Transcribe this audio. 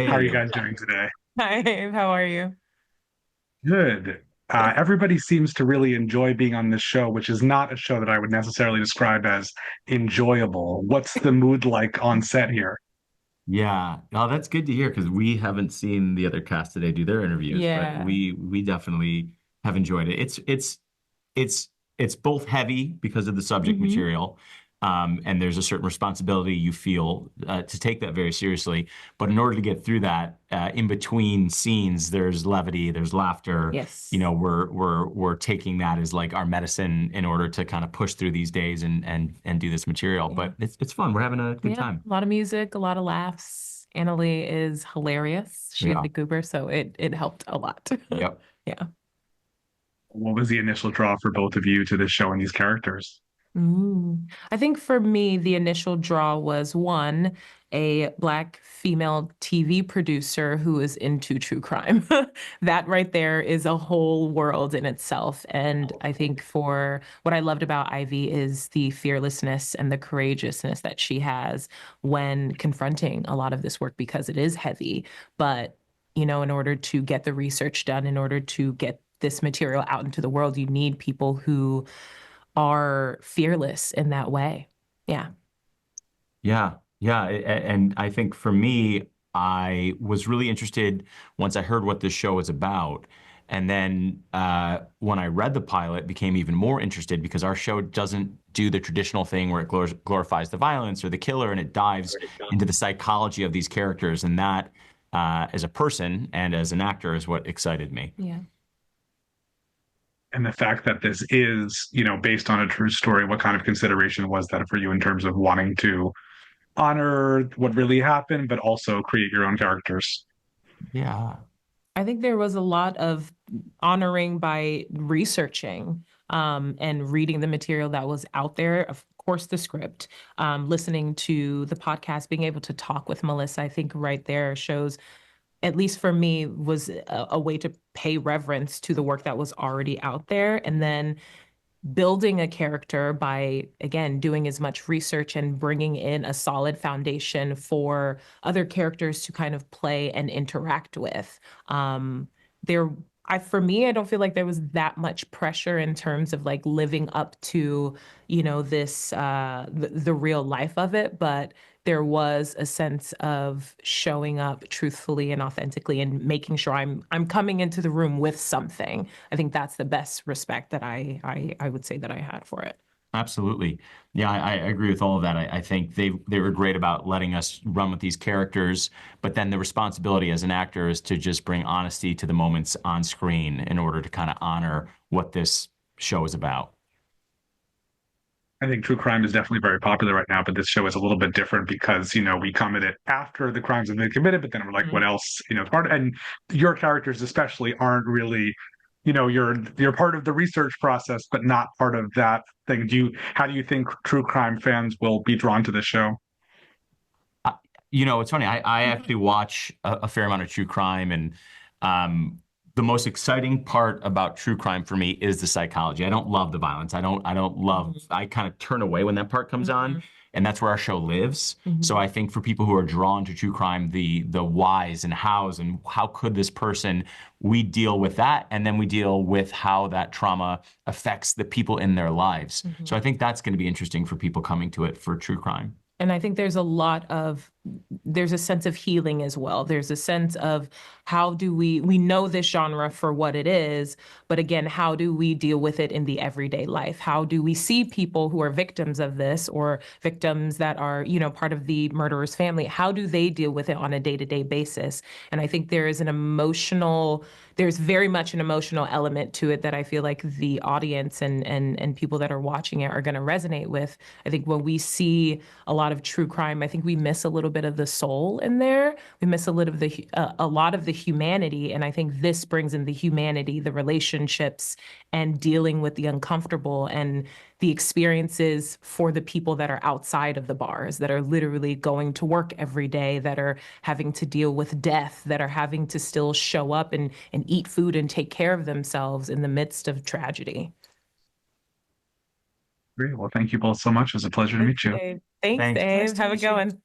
How are you Hey. guys doing today? Hi, how are you? Good. Everybody seems to really enjoy being on this show, which is not a show that I would necessarily describe as enjoyable. What's the mood like on set here? Yeah. Oh, that's good to hear because we haven't seen the other cast today do their interviews, but Yeah. we definitely have enjoyed it. It's it's both heavy because of the subject hmm material, and there's a certain responsibility you feel to take that very seriously. But in order to get through that, in between scenes, there's levity, there's laughter. You Yes. know, we're taking that as like our medicine in order to kind of push through these days and do this material. Yeah. But it's fun. We're having a good Yeah. time. A lot of music, a lot of laughs. Annalie is hilarious. She's Yeah. the goober, so it helped a lot. Yep. Yeah. What was the initial draw for both of you to this show and these characters? I think for me, the initial draw was one, a Black female TV producer who is into true crime. That right there is a whole world in itself. And I think for what I loved about Ivy is the fearlessness and the courageousness that she has when confronting a lot of this work because it is heavy. But, in order to get the research done, in order to get this material out into the world, you need people who are fearless in that way. Yeah. Yeah, yeah, and I think for me, I was really interested once I heard what this show was about, and then when I read the pilot, became even more interested because our show doesn't do the traditional thing where it glorifies the violence or the killer, and it dives into the psychology of these characters, and that, as a person and as an actor, is what excited me. Yeah. And the fact that this is, based on a true story, what kind of consideration was that for you in terms of wanting to honor what really happened, but also create your own characters? Yeah. I think there was a lot of honoring by researching and reading the material that was out there. Of course, the script, listening to the podcast, being able to talk with Melissa, I think right there shows, at least for me, was a way to pay reverence to the work that was already out there. And then building a character by, again, doing as much research and bringing in a solid foundation for other characters to kind of play and interact with. There, for me, I don't feel like there was that much pressure in terms of like living up to, this, the real life of it, but there was a sense of showing up truthfully and authentically and making sure I'm coming into the room with something. I think that's the best respect that I would say that I had for it. Absolutely. Yeah, I agree with all of that. I think they were great about letting us run with these characters, but then the responsibility as an actor is to just bring honesty to the moments on screen in order to kind of honor what this show is about. I think true crime is definitely very popular right now, but this show is a little bit different because, we come at it after the crimes have been committed, but then we're like, what Mhm. else? It's part and your characters especially aren't really, you're part of the research process, but not part of that thing. How do you think true crime fans will be drawn to the show? Uh, it's funny. I actually watch a fair amount of true crime, and um, the most exciting part about true crime for me is the psychology. I don't love the violence. I don't love. Mhm. I kind of turn away when that part comes on, Mhm. and that's where our show lives. So Mhm. I think for people who are drawn to true crime, the whys and hows and how could this person, we deal with that, and then we deal with how that trauma affects the people in their lives. So I Mhm. think that's going to be interesting for people coming to it for true crime. And I think there's a sense of healing as well. There's a sense of how do we know this genre for what it is, but again, how do we deal with it in the everyday life? How do we see people who are victims of this or victims that are, part of the murderer's family? How do they deal with it on a day-to-day basis? And I think there's very much an emotional element to it that I feel like the audience and people that are watching it are going to resonate with. I think when we see a lot of true crime, I think we miss a little bit of the soul in there. We miss a lot of the humanity, and I think this brings in the humanity, the relationships, and dealing with the uncomfortable and the experiences for the people that are outside of the bars, that are literally going to work every day, that are having to deal with death, that are having to still show up and eat food and take care of themselves in the midst of tragedy. Great. Well, thank you both so much. It was a pleasure to Thanks, meet you. Dave. Thanks, Thanks. Nice Dave. to Have a meet good you. one.